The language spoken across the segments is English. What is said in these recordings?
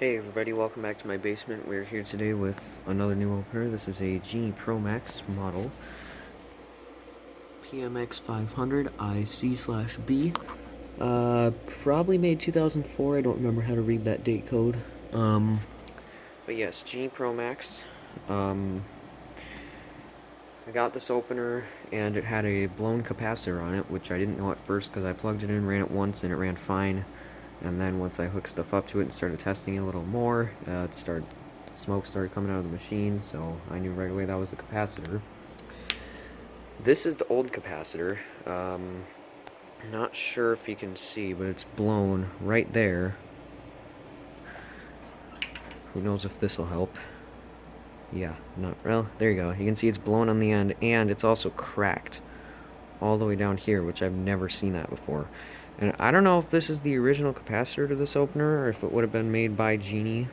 Hey everybody, welcome back to my basement. We're here today with another new opener. This is a Genie ProMax model PMX 500 IC/B. Probably made 2004. I don't remember how to read that date code. But yes, Genie ProMax. I got this opener and it had a blown capacitor on it, which I didn't know at first because I plugged it in, ran it once, and it ran fine. And then once I hooked stuff up to it and started testing it a little more, smoke started coming out of the machine, so I knew right away that was the capacitor. This is the old capacitor. Not sure if you can see, but it's blown right there. Who knows if this will help. Yeah, well, there you go. You can see it's blown on the end, and it's also cracked all the way down here, which I've never seen that before. And I don't know if this is the original capacitor to this opener, or if it would have been made by Genie,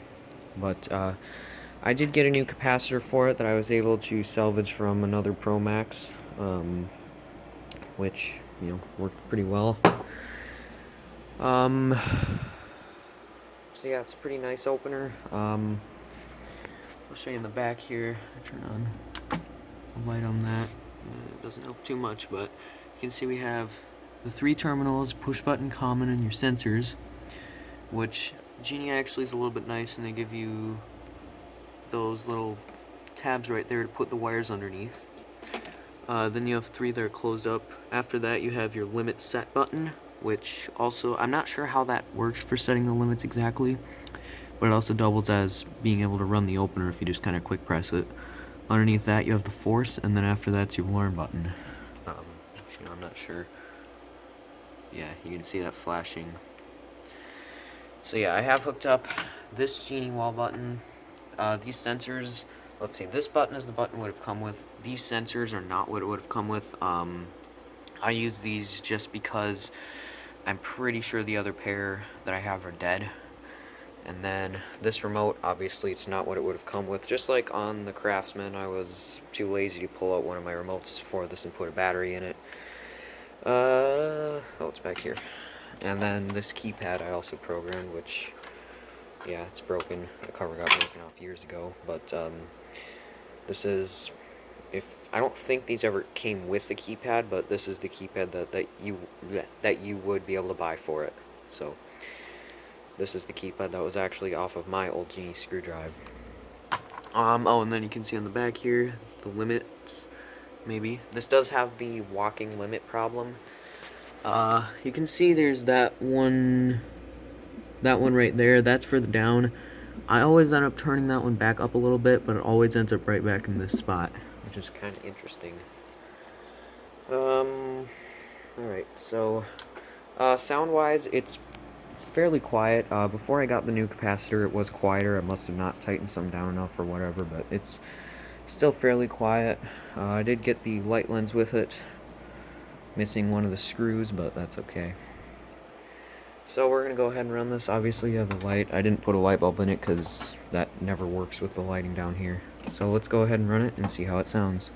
but I did get a new capacitor for it that I was able to salvage from another ProMax, which, worked pretty well. So yeah, it's a pretty nice opener. I'll show you in the back here. I turn on the light on that. It doesn't help too much, but you can see we have the 3 terminals, push button, common, and your sensors, which Genie actually is a little bit nice, and they give you those little tabs right there to put the wires underneath. Then you have 3 that are closed up. After that you have your limit set button, which also, I'm not sure how that works for setting the limits exactly, but it also doubles as being able to run the opener if you just kind of quick press it. Underneath that you have the force, and then after that's your alarm button. I'm not sure. Yeah, you can see that flashing. So yeah, I have hooked up this Genie wall button. These sensors, let's see, this button is the button it would have come with. These sensors are not what it would have come with. I use these just because I'm pretty sure the other pair that I have are dead. And then this remote, obviously it's not what it would have come with. Just like on the Craftsman, I was too lazy to pull out one of my remotes for this and put a battery in it. Oh, it's back here. And then this keypad I also programmed, which, yeah, it's broken. The cover got broken off years ago. But this is, I don't think these ever came with the keypad, but this is the keypad that you would be able to buy for it. So this is the keypad that was actually off of my old Genie screwdriver. Oh, and then you can see on the back here the limits. Maybe this does have the walking limit problem. You can see there's that one right there. That's for the down. I always end up turning that one back up a little bit, but it always ends up right back in this spot, which is kind of interesting. Alright, so sound-wise, it's fairly quiet. Before I got the new capacitor, it was quieter. I must have not tightened some down enough or whatever, but it's still fairly quiet. I did get the light lens with it, missing one of the screws, but that's okay. So we're going to go ahead and run this. Obviously you have the light. I didn't put a light bulb in it because that never works with the lighting down here. So let's go ahead and run it and see how it sounds.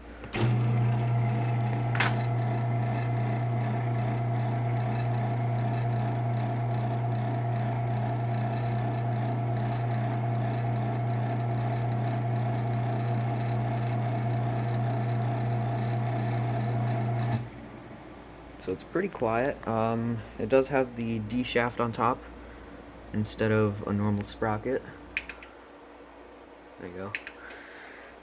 So it's pretty quiet. It does have the D shaft on top instead of a normal sprocket. There you go.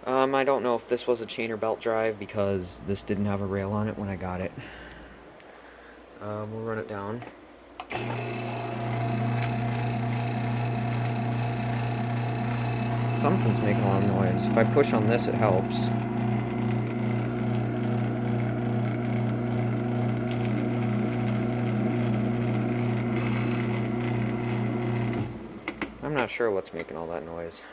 I don't know if this was a chain or belt drive because this didn't have a rail on it when I got it. We'll run it down. Something's making a lot of noise. If I push on this, it helps. I'm not sure what's making all that noise.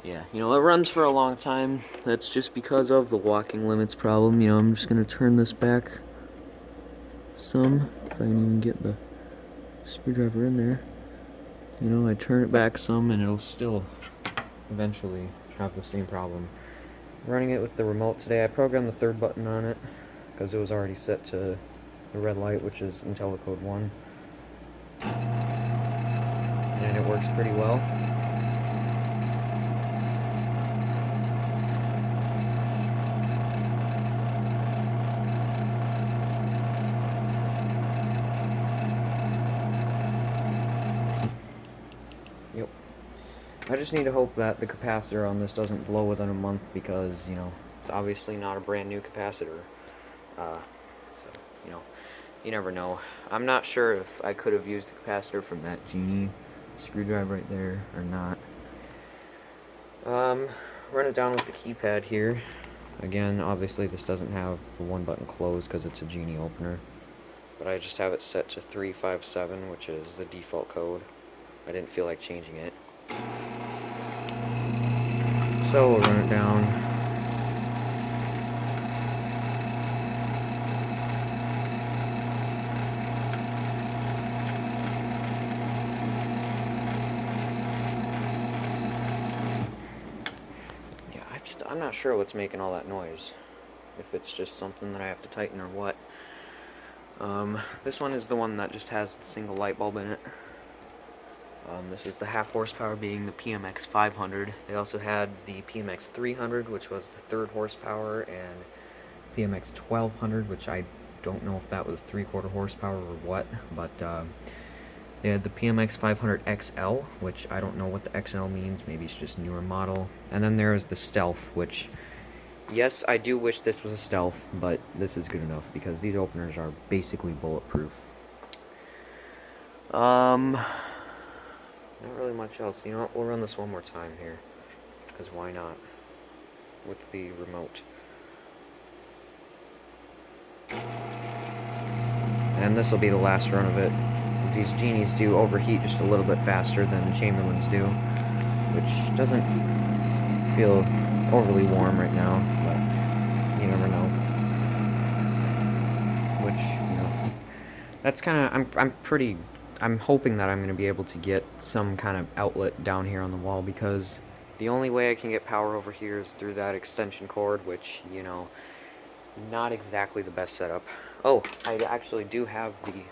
Yeah, it runs for a long time. That's just because of the walking limits problem. I'm just going to turn this back some, if I can even get the screwdriver in there. I turn it back some and it'll still eventually have the same problem. Running it with the remote today. I programmed the 3rd button on it because it was already set to the red light, which is Untitled Code 1. And and it works pretty well. Yep. I just need to hope that the capacitor on this doesn't blow within a month because, you know, it's obviously not a brand new capacitor. So, you know, you never know. I'm not sure if I could have used the capacitor from that Genie screwdriver right there or not. Run it down with the keypad here. Again, obviously this doesn't have the one button closed because it's a Genie opener. But I just have it set to 357, which is the default code. I didn't feel like changing it. So we'll run it down. Yeah, I'm not sure what's making all that noise. If it's just something that I have to tighten or what. This one is the one that just has the single light bulb in it. This is the half horsepower being the PMX 500. They also had the PMX 300, which was the third horsepower, and PMX 1200, which I don't know if that was 3/4 horsepower or what, but they had the PMX 500 XL, which I don't know what the XL means. Maybe it's just newer model. And then there is the Stealth, which, yes, I do wish this was a Stealth, but this is good enough because these openers are basically bulletproof. Not really much else. You know what? We'll run this one more time here. Because why not? With the remote. And this will be the last run of it. Because these Genies do overheat just a little bit faster than Chamberlains do. Which doesn't feel overly warm right now. But you never know. Which, you know, that's kind of... I'm hoping that I'm going to be able to get some kind of outlet down here on the wall, because the only way I can get power over here is through that extension cord, which, you know, not exactly the best setup. Oh, I actually do have the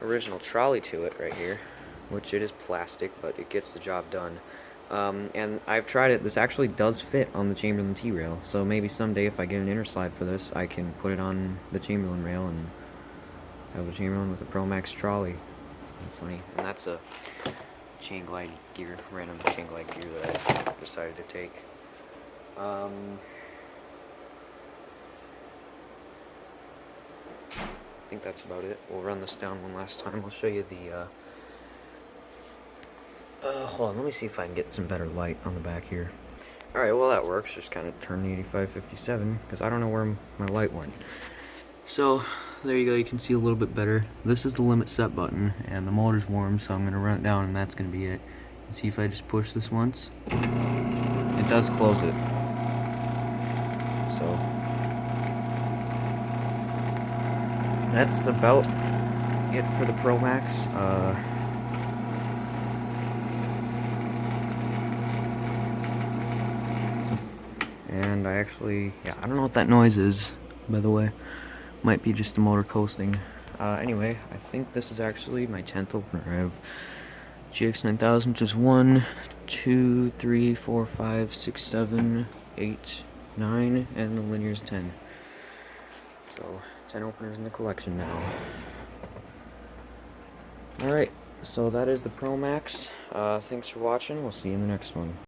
original trolley to it right here, which it is plastic, but it gets the job done. And I've tried it. This actually does fit on the Chamberlain T-rail, so maybe someday if I get an inner slide for this, I can put it on the Chamberlain rail and have a Chamberlain with a ProMax trolley. Funny. And that's a chain glide gear, random chain glide gear that I decided to take. I think that's about it. We'll run this down one last time. I'll show you the hold on, let me see if I can get some better light on the back here. Alright, well that works. Just kind of turn the 8557 because I don't know where my light went. So there you go, you can see a little bit better. This is the limit set button, and the motor's warm, so I'm going to run it down, and that's going to be it. And see if I just push this once. It does close it. So that's about it for the ProMax. And I actually, yeah, I don't know what that noise is, by the way. Might be just the motor coasting. Anyway, I think this is actually my 10th opener. I have GX9000, which is 1, 2, 3, 4, 5, 6, 7, 8, 9, and the linear's 10. So, 10 openers in the collection now. Alright, so that is the ProMax. Thanks for watching. We'll see you in the next one.